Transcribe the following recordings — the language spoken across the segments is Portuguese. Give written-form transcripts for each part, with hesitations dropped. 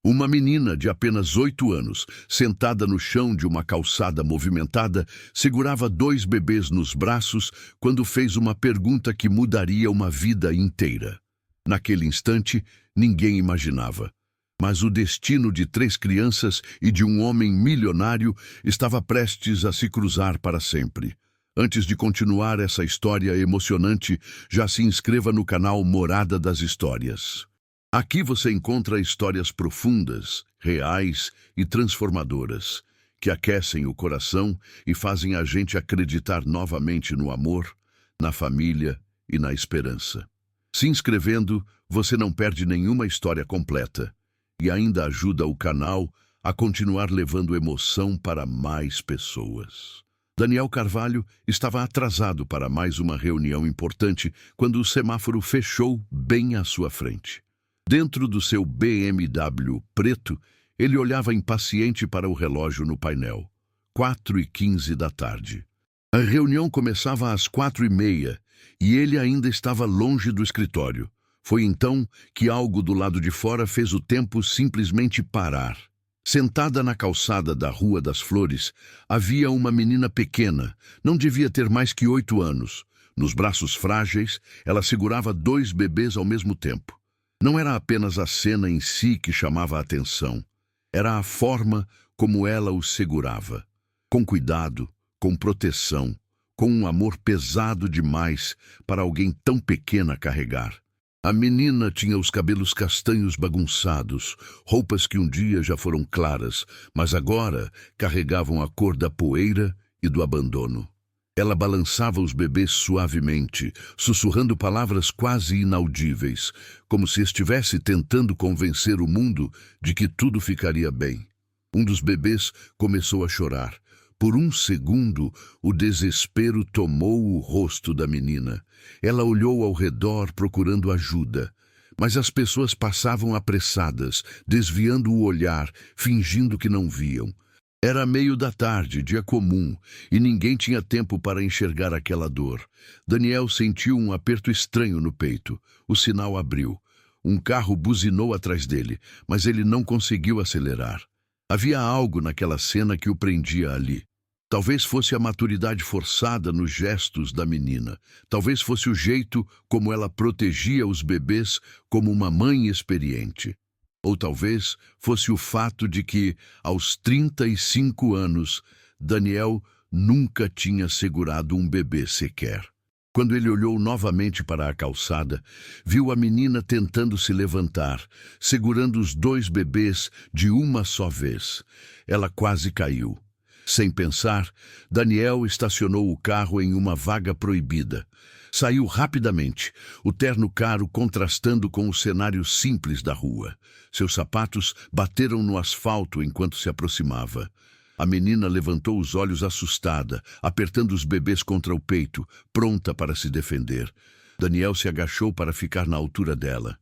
Uma menina de apenas 8 anos, sentada no chão de uma calçada movimentada, segurava 2 bebês nos braços quando fez uma pergunta que mudaria uma vida inteira. Naquele instante, ninguém imaginava. Mas o destino de 3 crianças e de um homem milionário estava prestes a se cruzar para sempre. Antes de continuar essa história emocionante, já se inscreva no canal Morada das Histórias. Aqui você encontra histórias profundas, reais e transformadoras, que aquecem o coração e fazem a gente acreditar novamente no amor, na família e na esperança. Se inscrevendo, você não perde nenhuma história completa e ainda ajuda o canal a continuar levando emoção para mais pessoas. Daniel Carvalho estava atrasado para mais uma reunião importante quando o semáforo fechou bem à sua frente. Dentro do seu BMW preto, ele olhava impaciente para o relógio no painel. 4h15 da tarde. A reunião começava às 4h30 e ele ainda estava longe do escritório. Foi então que algo do lado de fora fez o tempo simplesmente parar. Sentada na calçada da Rua das Flores, havia uma menina pequena, não devia ter mais que 8 anos. Nos braços frágeis, ela segurava 2 bebês ao mesmo tempo. Não era apenas a cena em si que chamava a atenção. Era a forma como ela os segurava. Com cuidado, com proteção, com um amor pesado demais para alguém tão pequena carregar. A menina tinha os cabelos castanhos bagunçados, roupas que um dia já foram claras, mas agora carregavam a cor da poeira e do abandono. Ela balançava os bebês suavemente, sussurrando palavras quase inaudíveis, como se estivesse tentando convencer o mundo de que tudo ficaria bem. Um dos bebês começou a chorar. Por um segundo, o desespero tomou o rosto da menina. Ela olhou ao redor procurando ajuda, mas as pessoas passavam apressadas, desviando o olhar, fingindo que não viam. Era meio da tarde, dia comum, e ninguém tinha tempo para enxergar aquela dor. Daniel sentiu um aperto estranho no peito. O sinal abriu. Um carro buzinou atrás dele, mas ele não conseguiu acelerar. Havia algo naquela cena que o prendia ali. Talvez fosse a maturidade forçada nos gestos da menina. Talvez fosse o jeito como ela protegia os bebês como uma mãe experiente. Ou talvez fosse o fato de que, aos 35 anos, Daniel nunca tinha segurado um bebê sequer. Quando ele olhou novamente para a calçada, viu a menina tentando se levantar, segurando os 2 bebês de uma só vez. Ela quase caiu. Sem pensar, Daniel estacionou o carro em uma vaga proibida. Saiu rapidamente, o terno caro contrastando com o cenário simples da rua. Seus sapatos bateram no asfalto enquanto se aproximava. A menina levantou os olhos assustada, apertando os bebês contra o peito, pronta para se defender. Daniel se agachou para ficar na altura dela.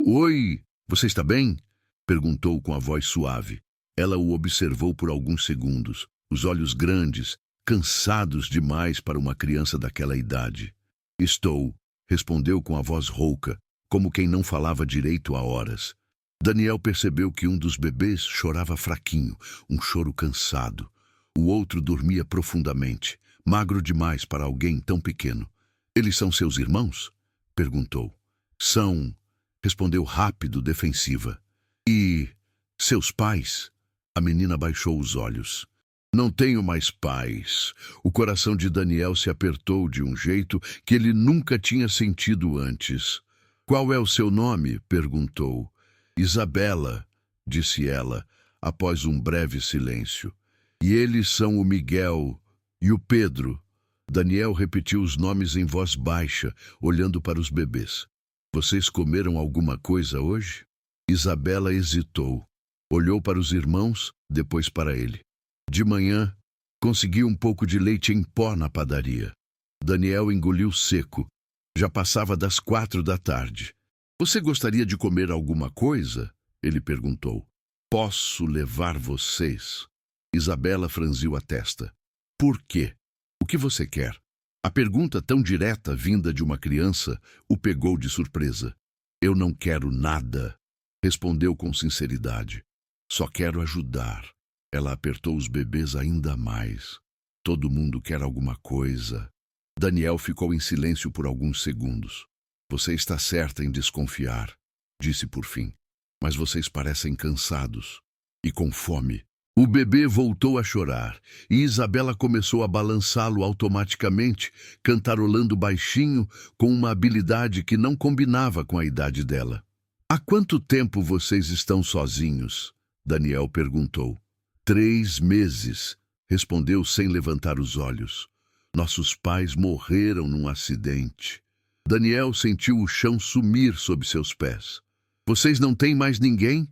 "Oi, você está bem?" perguntou com a voz suave. Ela o observou por alguns segundos, os olhos grandes, cansados demais para uma criança daquela idade. "Estou", respondeu com a voz rouca, como quem não falava direito há horas. Daniel percebeu que um dos bebês chorava fraquinho, um choro cansado. O outro dormia profundamente, magro demais para alguém tão pequeno. "Eles são seus irmãos?" perguntou. "São", respondeu rápido, defensiva. "E seus pais?" A menina baixou os olhos. "Não tenho mais pais." O coração de Daniel se apertou de um jeito que ele nunca tinha sentido antes. "Qual é o seu nome?" perguntou. "Isabela", disse ela, após um breve silêncio. "E eles são o Miguel e o Pedro." Daniel repetiu os nomes em voz baixa, olhando para os bebês. "Vocês comeram alguma coisa hoje?" Isabela hesitou. Olhou para os irmãos, depois para ele. "De manhã, consegui um pouco de leite em pó na padaria." Daniel engoliu seco. Já passava das 4 da tarde. "Você gostaria de comer alguma coisa?" ele perguntou. "Posso levar vocês?" Isabela franziu a testa. "Por quê? O que você quer?" A pergunta tão direta vinda de uma criança o pegou de surpresa. "Eu não quero nada", respondeu com sinceridade. Só quero ajudar. Ela apertou os bebês ainda mais. Todo mundo quer alguma coisa. Daniel ficou em silêncio por alguns segundos. Você está certa em desconfiar, disse por fim. Mas vocês parecem cansados e com fome. O bebê voltou a chorar e Isabela começou a balançá-lo automaticamente, cantarolando baixinho com uma habilidade que não combinava com a idade dela. Há quanto tempo vocês estão sozinhos? Daniel perguntou. 3 meses, respondeu sem levantar os olhos. Nossos pais morreram num acidente. Daniel sentiu o chão sumir sob seus pés. Vocês não têm mais ninguém?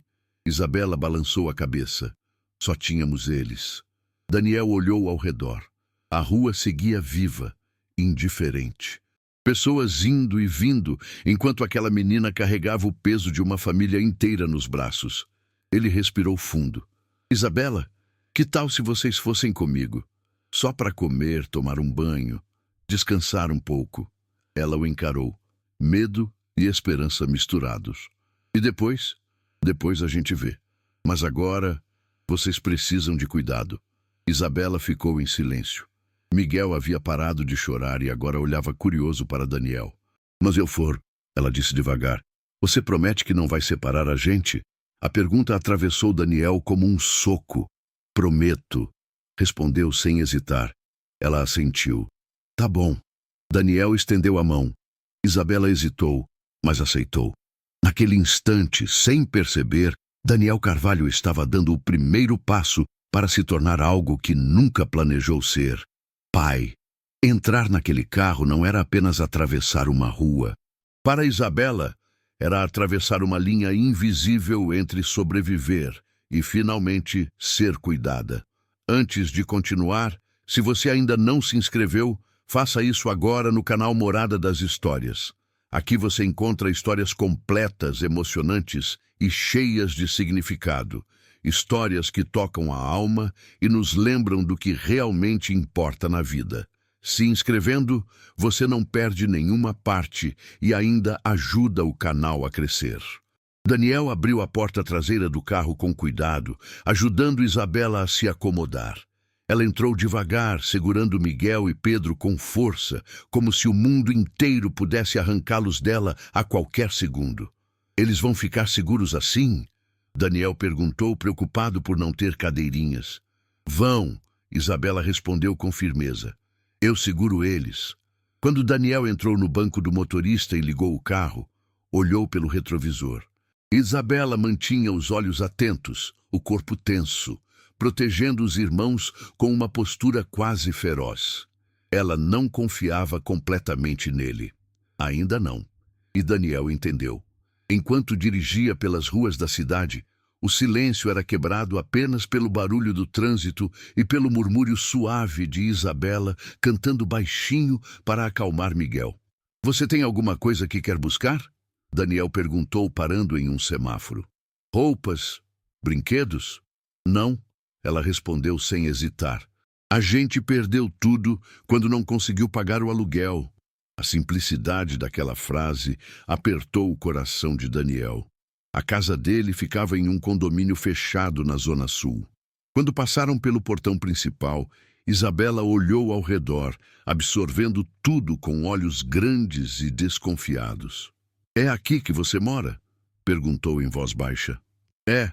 Isabela balançou a cabeça. Só tínhamos eles. Daniel olhou ao redor. A rua seguia viva, indiferente. Pessoas indo e vindo, enquanto aquela menina carregava o peso de uma família inteira nos braços. Ele respirou fundo. Isabela, que tal se vocês fossem comigo? Só para comer, tomar um banho, descansar um pouco. Ela o encarou, medo e esperança misturados. E depois? Depois a gente vê. Mas agora, vocês precisam de cuidado. Isabela ficou em silêncio. Miguel havia parado de chorar e agora olhava curioso para Daniel. Mas eu for, ela disse devagar. Você promete que não vai separar a gente? A pergunta atravessou Daniel como um soco. Prometo, respondeu sem hesitar. Ela assentiu. Tá bom. Daniel estendeu a mão. Isabela hesitou, mas aceitou. Naquele instante, sem perceber, Daniel Carvalho estava dando o primeiro passo para se tornar algo que nunca planejou ser. Pai. Entrar naquele carro não era apenas atravessar uma rua. Para Isabela, era atravessar uma linha invisível entre sobreviver e, finalmente, ser cuidada. Antes de continuar, se você ainda não se inscreveu, faça isso agora no canal Morada das Histórias. Aqui você encontra histórias completas, emocionantes e cheias de significado. Histórias que tocam a alma e nos lembram do que realmente importa na vida. Se inscrevendo, você não perde nenhuma parte e ainda ajuda o canal a crescer. Daniel abriu a porta traseira do carro com cuidado, ajudando Isabela a se acomodar. Ela entrou devagar, segurando Miguel e Pedro com força, como se o mundo inteiro pudesse arrancá-los dela a qualquer segundo. Eles vão ficar seguros assim? Daniel perguntou, preocupado por não ter cadeirinhas. Vão, Isabela respondeu com firmeza. Eu seguro eles. Quando Daniel entrou no banco do motorista e ligou o carro, olhou pelo retrovisor. Isabela mantinha os olhos atentos, o corpo tenso, protegendo os irmãos com uma postura quase feroz. Ela não confiava completamente nele. Ainda não. E Daniel entendeu. Enquanto dirigia pelas ruas da cidade, o silêncio era quebrado apenas pelo barulho do trânsito e pelo murmúrio suave de Isabela cantando baixinho para acalmar Miguel. Você tem alguma coisa que quer buscar? Daniel perguntou, parando em um semáforo. Roupas? Brinquedos? Não, ela respondeu sem hesitar. A gente perdeu tudo quando não conseguiu pagar o aluguel. A simplicidade daquela frase apertou o coração de Daniel. A casa dele ficava em um condomínio fechado na Zona Sul. Quando passaram pelo portão principal, Isabela olhou ao redor, absorvendo tudo com olhos grandes e desconfiados. É aqui que você mora? Perguntou em voz baixa. É,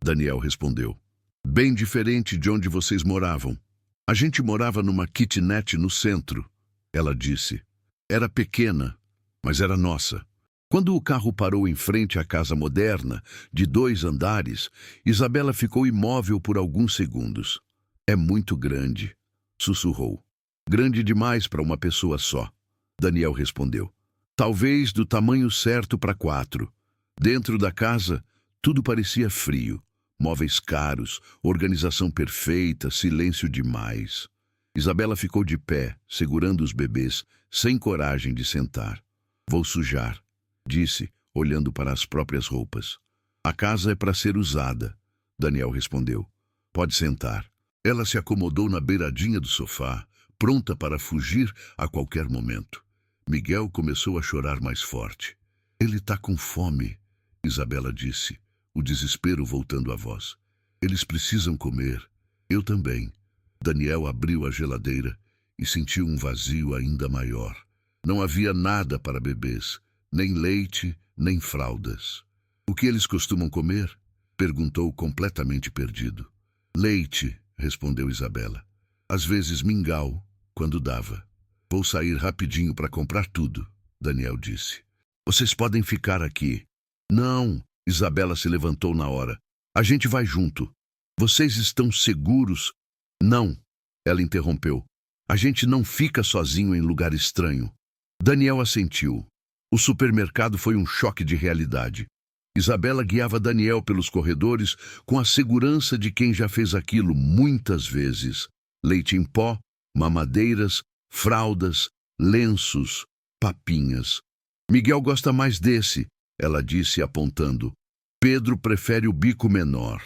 Daniel respondeu. Bem diferente de onde vocês moravam. A gente morava numa kitnet no centro, ela disse. Era pequena, mas era nossa. Quando o carro parou em frente à casa moderna, de 2 andares, Isabela ficou imóvel por alguns segundos. É muito grande, sussurrou. Grande demais para uma pessoa só, Daniel respondeu. Talvez do tamanho certo para 4. Dentro da casa, tudo parecia frio. Móveis caros, organização perfeita, silêncio demais. Isabela ficou de pé, segurando os bebês, sem coragem de sentar. Vou sujar, disse, olhando para as próprias roupas. A casa é para ser usada, Daniel respondeu. Pode sentar. Ela se acomodou na beiradinha do sofá, pronta para fugir a qualquer momento. Miguel começou a chorar mais forte. Ele está com fome, Isabela disse, o desespero voltando à voz. Eles precisam comer. Eu também. Daniel abriu a geladeira e sentiu um vazio ainda maior. Não havia nada para bebês, nem leite, nem fraldas. O que eles costumam comer? Perguntou completamente perdido. Leite, respondeu Isabela. Às vezes mingau, quando dava. Vou sair rapidinho para comprar tudo, Daniel disse. Vocês podem ficar aqui. Não, Isabela se levantou na hora. A gente vai junto. Vocês estão seguros? Não, ela interrompeu. A gente não fica sozinho em lugar estranho. Daniel assentiu. O supermercado foi um choque de realidade. Isabela guiava Daniel pelos corredores com a segurança de quem já fez aquilo muitas vezes. Leite em pó, mamadeiras, fraldas, lenços, papinhas. Miguel gosta mais desse, ela disse apontando. Pedro prefere o bico menor.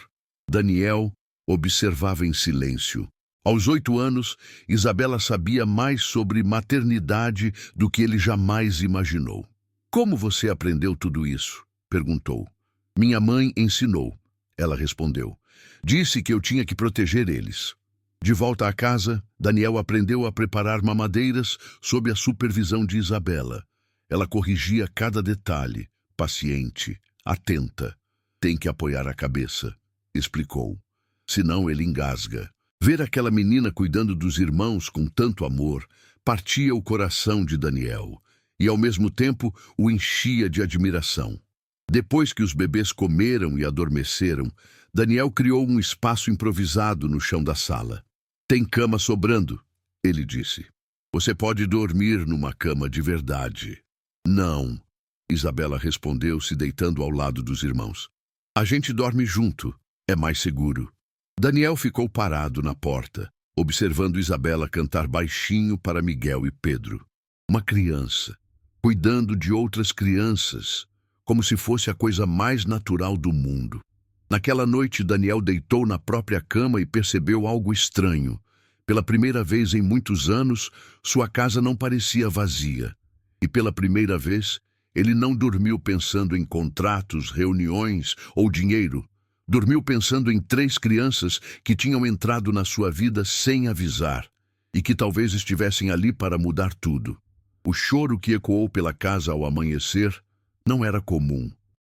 Daniel observava em silêncio. Aos 8 anos, Isabela sabia mais sobre maternidade do que ele jamais imaginou. Como você aprendeu tudo isso? Perguntou. Minha mãe ensinou, ela respondeu. Disse que eu tinha que proteger eles. De volta à casa, Daniel aprendeu a preparar mamadeiras sob a supervisão de Isabela. Ela corrigia cada detalhe, paciente, atenta. Tem que apoiar a cabeça, explicou. Senão ele engasga. Ver aquela menina cuidando dos irmãos com tanto amor partia o coração de Daniel e, ao mesmo tempo, o enchia de admiração. Depois que os bebês comeram e adormeceram, Daniel criou um espaço improvisado no chão da sala. Tem cama sobrando, ele disse. Você pode dormir numa cama de verdade. Não, Isabela respondeu, se deitando ao lado dos irmãos. A gente dorme junto, é mais seguro. Daniel ficou parado na porta, observando Isabela cantar baixinho para Miguel e Pedro. Uma criança, cuidando de outras crianças, como se fosse a coisa mais natural do mundo. Naquela noite, Daniel deitou na própria cama e percebeu algo estranho. Pela primeira vez em muitos anos, sua casa não parecia vazia. E pela primeira vez, ele não dormiu pensando em contratos, reuniões ou dinheiro. Dormiu pensando em 3 crianças que tinham entrado na sua vida sem avisar e que talvez estivessem ali para mudar tudo. O choro que ecoou pela casa ao amanhecer não era comum.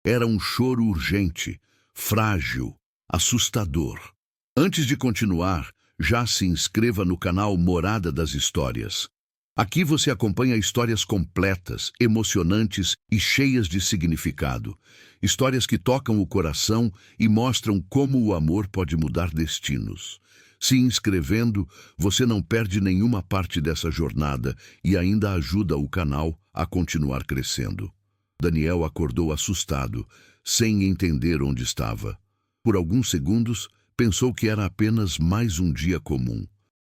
Era um choro urgente, frágil, assustador. Antes de continuar, já se inscreva no canal Morada das Histórias. Aqui você acompanha histórias completas, emocionantes e cheias de significado. Histórias que tocam o coração e mostram como o amor pode mudar destinos. Se inscrevendo, você não perde nenhuma parte dessa jornada e ainda ajuda o canal a continuar crescendo. Daniel acordou assustado, sem entender onde estava. Por alguns segundos, pensou que era apenas mais um dia comum.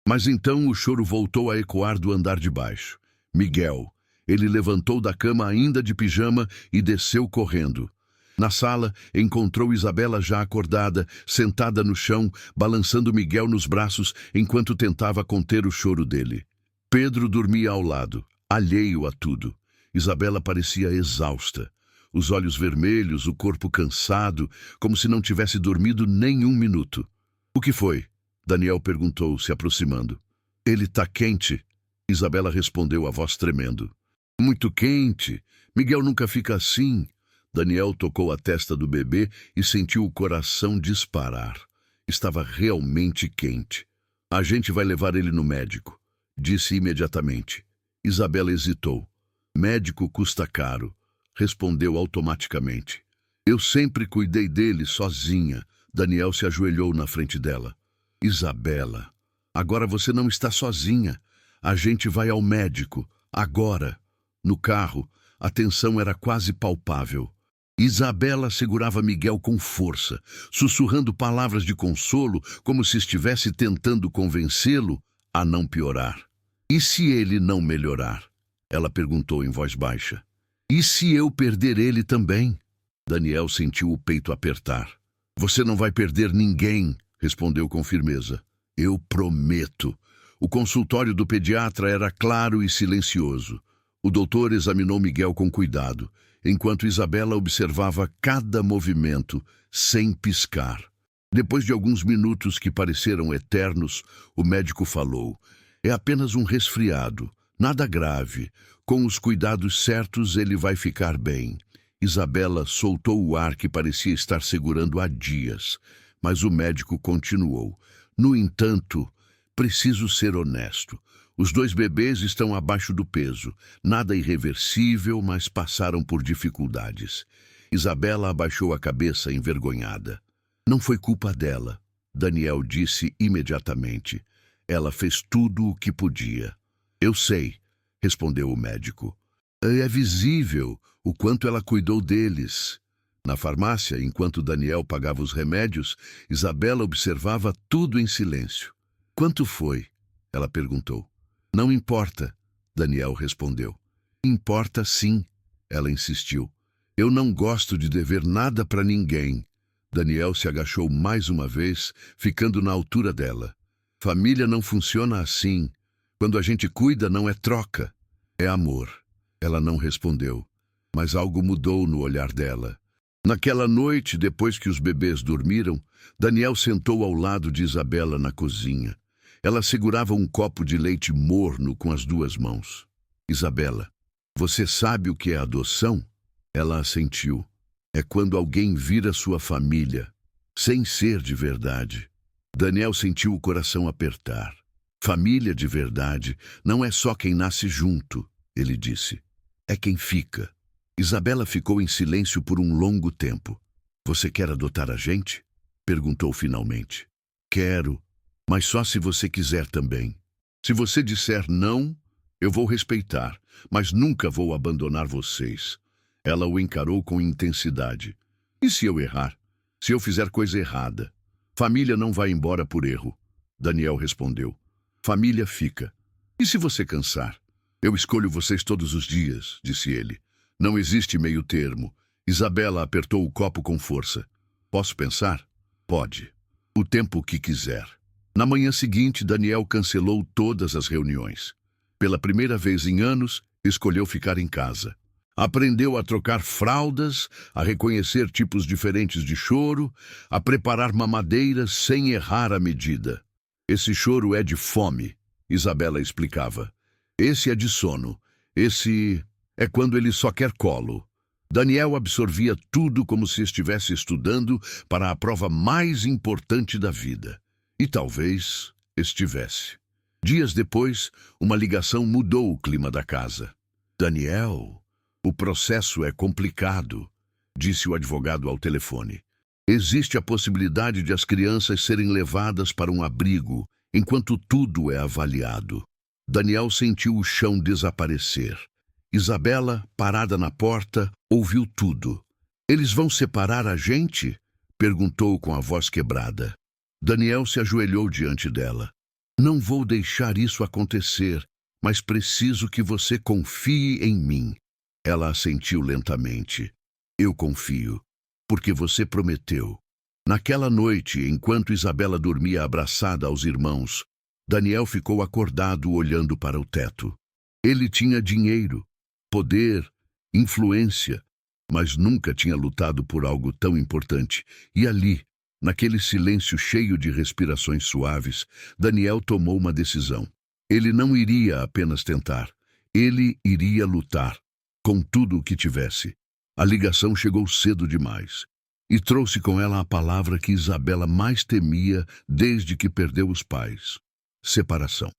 Mas então o choro voltou a ecoar do andar de baixo. Miguel. Ele levantou da cama ainda de pijama e desceu correndo. Na sala, encontrou Isabela já acordada, sentada no chão, balançando Miguel nos braços enquanto tentava conter o choro dele. Pedro dormia ao lado, alheio a tudo. Isabela parecia exausta. Os olhos vermelhos, o corpo cansado, como se não tivesse dormido nem um minuto. O que foi? Daniel perguntou, se aproximando. Ele tá quente, Isabela respondeu, a voz tremendo. Muito quente. Miguel nunca fica assim. Daniel tocou a testa do bebê e sentiu o coração disparar. Estava realmente quente. A gente vai levar ele no médico, disse imediatamente. Isabela hesitou. Médico custa caro, respondeu automaticamente. Eu sempre cuidei dele sozinha. Daniel se ajoelhou na frente dela. Isabela, agora você não está sozinha. A gente vai ao médico, agora. No carro, a tensão era quase palpável. Isabela segurava Miguel com força, sussurrando palavras de consolo, como se estivesse tentando convencê-lo a não piorar. E se ele não melhorar? Ela perguntou em voz baixa. E se eu perder ele também? Daniel sentiu o peito apertar. Você não vai perder ninguém, respondeu com firmeza. Eu prometo. O consultório do pediatra era claro e silencioso. O doutor examinou Miguel com cuidado, enquanto Isabela observava cada movimento, sem piscar. Depois de alguns minutos que pareceram eternos, o médico falou: "É apenas um resfriado, nada grave. Com os cuidados certos, ele vai ficar bem." Isabela soltou o ar que parecia estar segurando há dias, mas o médico continuou: "No entanto, preciso ser honesto. Os 2 bebês estão abaixo do peso. Nada irreversível, mas passaram por dificuldades." Isabela abaixou a cabeça envergonhada. "Não foi culpa dela", Daniel disse imediatamente. "Ela fez tudo o que podia." "Eu sei", respondeu o médico. "É visível o quanto ela cuidou deles." Na farmácia, enquanto Daniel pagava os remédios, Isabela observava tudo em silêncio. "Quanto foi?" ela perguntou. "Não importa", Daniel respondeu. "Importa sim", ela insistiu. "Eu não gosto de dever nada para ninguém." Daniel se agachou mais uma vez, ficando na altura dela. "Família não funciona assim. Quando a gente cuida, não é troca, é amor." Ela não respondeu, mas algo mudou no olhar dela. Naquela noite, depois que os bebês dormiram, Daniel sentou ao lado de Isabela na cozinha. Ela segurava um copo de leite morno com as 2 mãos. "Isabela, você sabe o que é adoção?" Ela assentiu. "É quando alguém vira sua família, sem ser de verdade." Daniel sentiu o coração apertar. "Família de verdade não é só quem nasce junto", ele disse. "É quem fica." Isabela ficou em silêncio por um longo tempo. "Você quer adotar a gente?" perguntou finalmente. "Quero, mas só se você quiser também. Se você disser não, eu vou respeitar, mas nunca vou abandonar vocês." Ela o encarou com intensidade. "E se eu errar? Se eu fizer coisa errada?" "Família não vai embora por erro", Daniel respondeu. "Família fica. E se você cansar?" "Eu escolho vocês todos os dias", disse ele. "Não existe meio termo." Isabela apertou o copo com força. "Posso pensar?" "Pode. O tempo que quiser." Na manhã seguinte, Daniel cancelou todas as reuniões. Pela primeira vez em anos, escolheu ficar em casa. Aprendeu a trocar fraldas, a reconhecer tipos diferentes de choro, a preparar mamadeiras sem errar a medida. "Esse choro é de fome", Isabela explicava. "Esse é de sono. Esse é quando ele só quer colo." Daniel absorvia tudo como se estivesse estudando para a prova mais importante da vida. E talvez estivesse. Dias depois, uma ligação mudou o clima da casa. "Daniel, o processo é complicado", disse o advogado ao telefone. "Existe a possibilidade de as crianças serem levadas para um abrigo, enquanto tudo é avaliado." Daniel sentiu o chão desaparecer. Isabela, parada na porta, ouviu tudo. "Eles vão separar a gente?" perguntou com a voz quebrada. Daniel se ajoelhou diante dela. "Não vou deixar isso acontecer, mas preciso que você confie em mim." Ela assentiu lentamente. "Eu confio, porque você prometeu." Naquela noite, enquanto Isabela dormia abraçada aos irmãos, Daniel ficou acordado olhando para o teto. Ele tinha dinheiro, poder, influência, mas nunca tinha lutado por algo tão importante. E ali, naquele silêncio cheio de respirações suaves, Daniel tomou uma decisão. Ele não iria apenas tentar, ele iria lutar, com tudo o que tivesse. A ligação chegou cedo demais e trouxe com ela a palavra que Isabela mais temia desde que perdeu os pais: separação.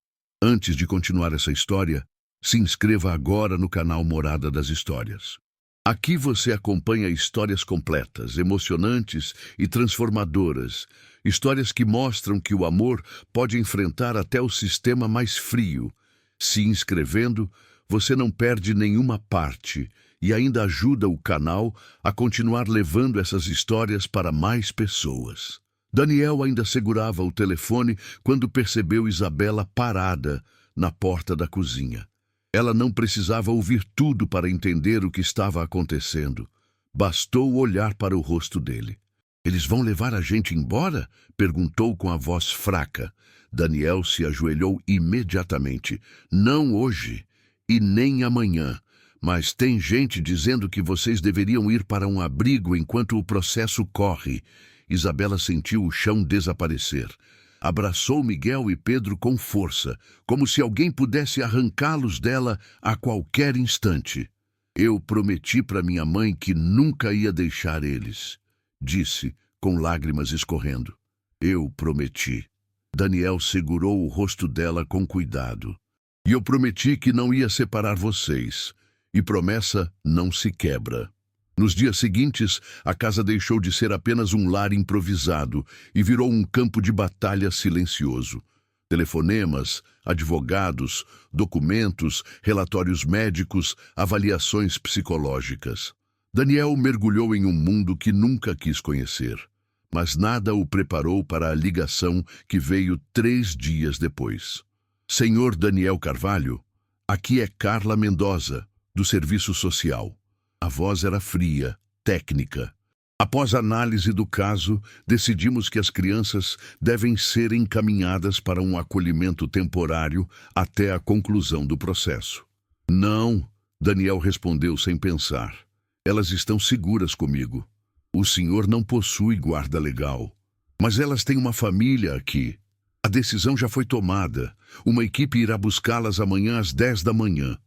Antes de continuar essa história, se inscreva agora no canal Morada das Histórias. Aqui você acompanha histórias completas, emocionantes e transformadoras. Histórias que mostram que o amor pode enfrentar até o sistema mais frio. Se inscrevendo, você não perde nenhuma parte e ainda ajuda o canal a continuar levando essas histórias para mais pessoas. Daniel ainda segurava o telefone quando percebeu Isabela parada na porta da cozinha. Ela não precisava ouvir tudo para entender o que estava acontecendo. Bastou olhar para o rosto dele. "Eles vão levar a gente embora?" perguntou com a voz fraca. Daniel se ajoelhou imediatamente. "Não hoje e nem amanhã, mas tem gente dizendo que vocês deveriam ir para um abrigo enquanto o processo corre." Isabela sentiu o chão desaparecer. Abraçou Miguel e Pedro com força, como se alguém pudesse arrancá-los dela a qualquer instante. Eu prometi para minha mãe que nunca ia deixar eles, disse, com lágrimas escorrendo. Eu prometi. Daniel segurou o rosto dela com cuidado. E eu prometi que não ia separar vocês. E promessa não se quebra. Nos dias seguintes, a casa deixou de ser apenas um lar improvisado e virou um campo de batalha silencioso. Telefonemas, advogados, documentos, relatórios médicos, avaliações psicológicas. Daniel mergulhou em um mundo que nunca quis conhecer, mas nada o preparou para a ligação que veio 3 dias depois. Senhor Daniel Carvalho, aqui é Carla Mendoza, do Serviço Social. A voz era fria, técnica. Após análise do caso, decidimos que as crianças devem ser encaminhadas para um acolhimento temporário até a conclusão do processo. Não, Daniel respondeu sem pensar. Elas estão seguras comigo. O senhor não possui guarda legal. Mas elas têm uma família aqui. A decisão já foi tomada. Uma equipe irá buscá-las amanhã às 10 da manhã.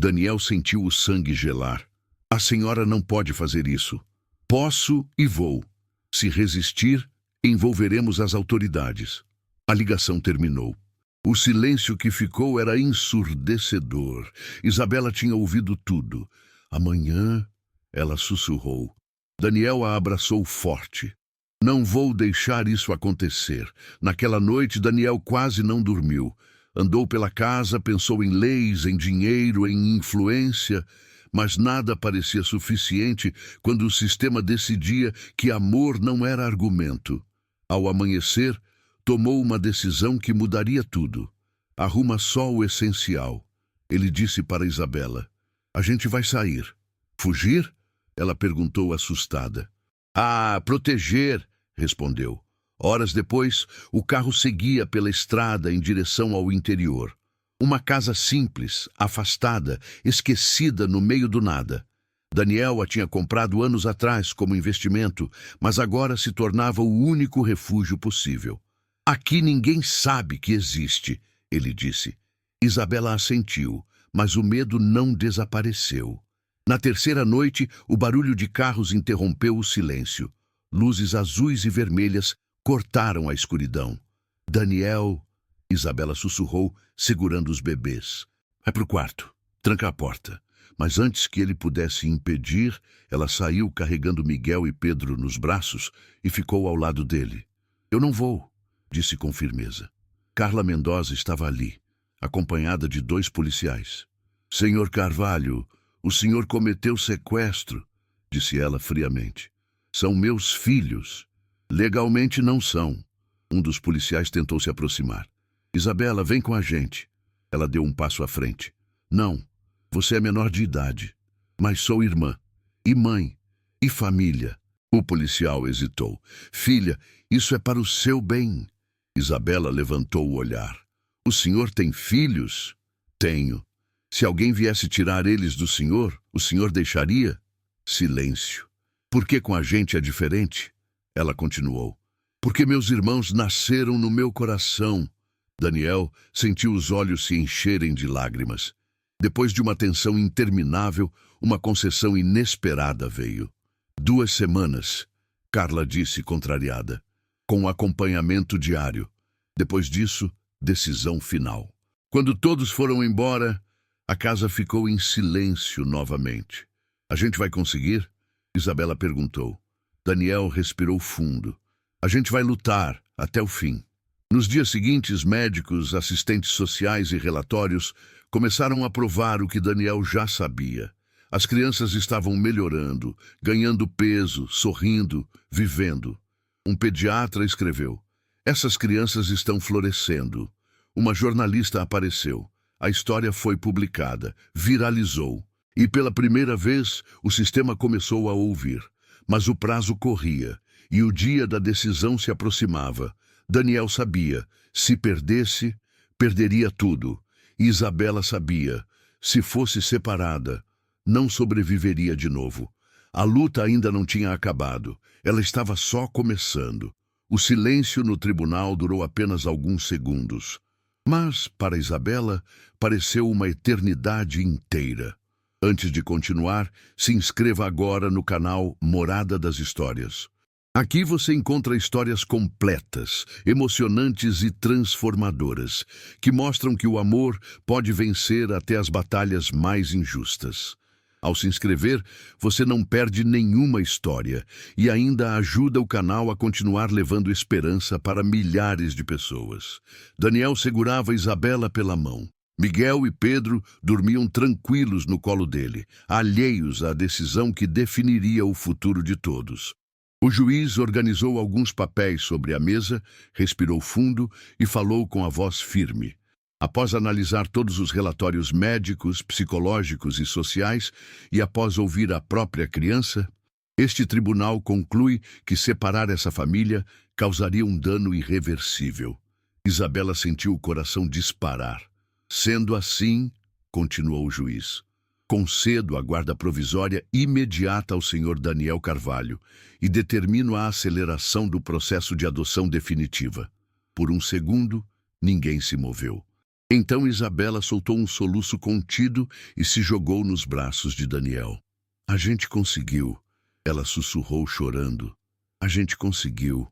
Daniel sentiu o sangue gelar. A senhora não pode fazer isso. Posso e vou. Se resistir, envolveremos as autoridades. A ligação terminou. O silêncio que ficou era ensurdecedor. Isabela tinha ouvido tudo. Amanhã, ela sussurrou. Daniel a abraçou forte. Não vou deixar isso acontecer. Naquela noite, Daniel quase não dormiu. Andou pela casa, pensou em leis, em dinheiro, em influência, mas nada parecia suficiente quando o sistema decidia que amor não era argumento. Ao amanhecer, tomou uma decisão que mudaria tudo. Arruma só o essencial. Ele disse para Isabela. A gente vai sair. Fugir? Ela perguntou assustada. Ah, proteger, respondeu. Horas depois, o carro seguia pela estrada em direção ao interior. Uma casa simples, afastada, esquecida no meio do nada. Daniel a tinha comprado anos atrás como investimento, mas agora se tornava o único refúgio possível. Aqui ninguém sabe que existe, ele disse. Isabela assentiu, mas o medo não desapareceu. Na terceira noite, o barulho de carros interrompeu o silêncio. Luzes azuis e vermelhas cortaram a escuridão. Daniel... Isabela sussurrou, segurando os bebês. Vai pro quarto. Tranca a porta. Mas antes que ele pudesse impedir, ela saiu carregando Miguel e Pedro nos braços e ficou ao lado dele. Eu não vou, disse com firmeza. Carla Mendoza estava ali, acompanhada de 2 policiais. Senhor Carvalho, o senhor cometeu sequestro, disse ela friamente. São meus filhos. Legalmente não são. Um dos policiais tentou se aproximar. Isabela, vem com a gente. Ela deu um passo à frente. Não, você é menor de idade. Mas sou irmã, e mãe, e família. O policial hesitou. Filha, isso é para o seu bem. Isabela levantou o olhar. O senhor tem filhos? Tenho. Se alguém viesse tirar eles do senhor, o senhor deixaria? Silêncio. Por que com a gente é diferente? Ela continuou. Porque meus irmãos nasceram no meu coração. Daniel sentiu os olhos se encherem de lágrimas. Depois de uma tensão interminável, uma concessão inesperada veio. 2 semanas, Carla disse contrariada, com acompanhamento diário. Depois disso, decisão final. Quando todos foram embora, a casa ficou em silêncio novamente. A gente vai conseguir? Isabela perguntou. Daniel respirou fundo. A gente vai lutar até o fim. Nos dias seguintes, médicos, assistentes sociais e relatórios começaram a provar o que Daniel já sabia. As crianças estavam melhorando, ganhando peso, sorrindo, vivendo. Um pediatra escreveu: essas crianças estão florescendo. Uma jornalista apareceu. A história foi publicada, viralizou. E pela primeira vez, o sistema começou a ouvir. Mas o prazo corria, e o dia da decisão se aproximava. Daniel sabia, se perdesse, perderia tudo. E Isabela sabia, se fosse separada, não sobreviveria de novo. A luta ainda não tinha acabado. Ela estava só começando. O silêncio no tribunal durou apenas alguns segundos. Mas, para Isabela, pareceu uma eternidade inteira. Antes de continuar, se inscreva agora no canal Morada das Histórias. Aqui você encontra histórias completas, emocionantes e transformadoras, que mostram que o amor pode vencer até as batalhas mais injustas. Ao se inscrever, você não perde nenhuma história e ainda ajuda o canal a continuar levando esperança para milhares de pessoas. Daniel segurava Isabela pela mão. Miguel e Pedro dormiam tranquilos no colo dele, alheios à decisão que definiria o futuro de todos. O juiz organizou alguns papéis sobre a mesa, respirou fundo e falou com a voz firme. Após analisar todos os relatórios médicos, psicológicos e sociais, e após ouvir a própria criança, este tribunal conclui que separar essa família causaria um dano irreversível. Isabela sentiu o coração disparar. Sendo assim, continuou o juiz, concedo a guarda provisória imediata ao senhor Daniel Carvalho e determino a aceleração do processo de adoção definitiva. Por um segundo, ninguém se moveu. Então Isabela soltou um soluço contido e se jogou nos braços de Daniel. A gente conseguiu, ela sussurrou chorando. A gente conseguiu.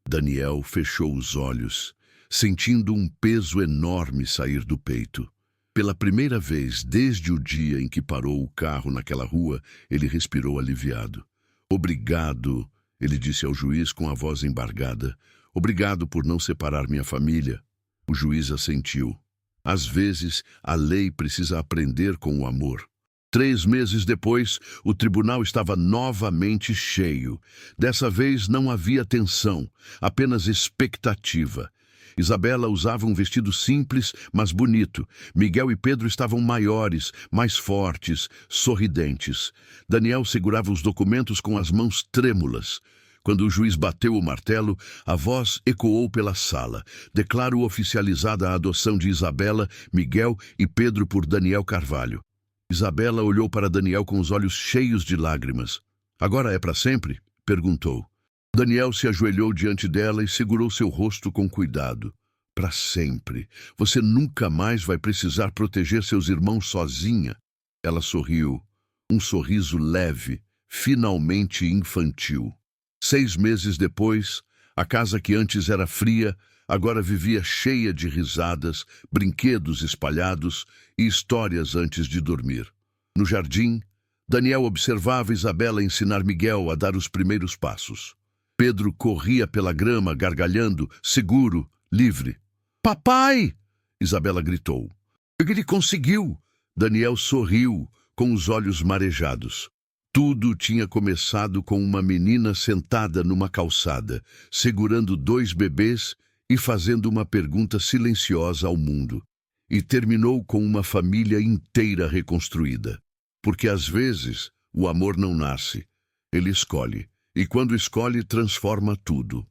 Daniel fechou os olhos, sentindo um peso enorme sair do peito. Pela primeira vez desde o dia em que parou o carro naquela rua, ele respirou aliviado. Obrigado, ele disse ao juiz com a voz embargada. Obrigado por não separar minha família. O juiz assentiu. Às vezes, a lei precisa aprender com o amor. 3 meses depois, o tribunal estava novamente cheio. Dessa vez não havia tensão, apenas expectativa. Isabela usava um vestido simples, mas bonito. Miguel e Pedro estavam maiores, mais fortes, sorridentes. Daniel segurava os documentos com as mãos trêmulas. Quando o juiz bateu o martelo, a voz ecoou pela sala. Declaro oficializada a adoção de Isabela, Miguel e Pedro por Daniel Carvalho. Isabela olhou para Daniel com os olhos cheios de lágrimas. Agora é para sempre? Perguntou. Daniel se ajoelhou diante dela e segurou seu rosto com cuidado. Para sempre. Você nunca mais vai precisar proteger seus irmãos sozinha. Ela sorriu. Um sorriso leve, finalmente infantil. 6 meses depois, a casa que antes era fria, agora vivia cheia de risadas, brinquedos espalhados e histórias antes de dormir. No jardim, Daniel observava Isabela ensinar Miguel a dar os primeiros passos. Pedro corria pela grama, gargalhando, seguro, livre. Papai! Isabela gritou. Ele conseguiu! Daniel sorriu, com os olhos marejados. Tudo tinha começado com uma menina sentada numa calçada, segurando 2 bebês e fazendo uma pergunta silenciosa ao mundo. E terminou com uma família inteira reconstruída. Porque às vezes o amor não nasce, ele escolhe. E quando escolhe, transforma tudo.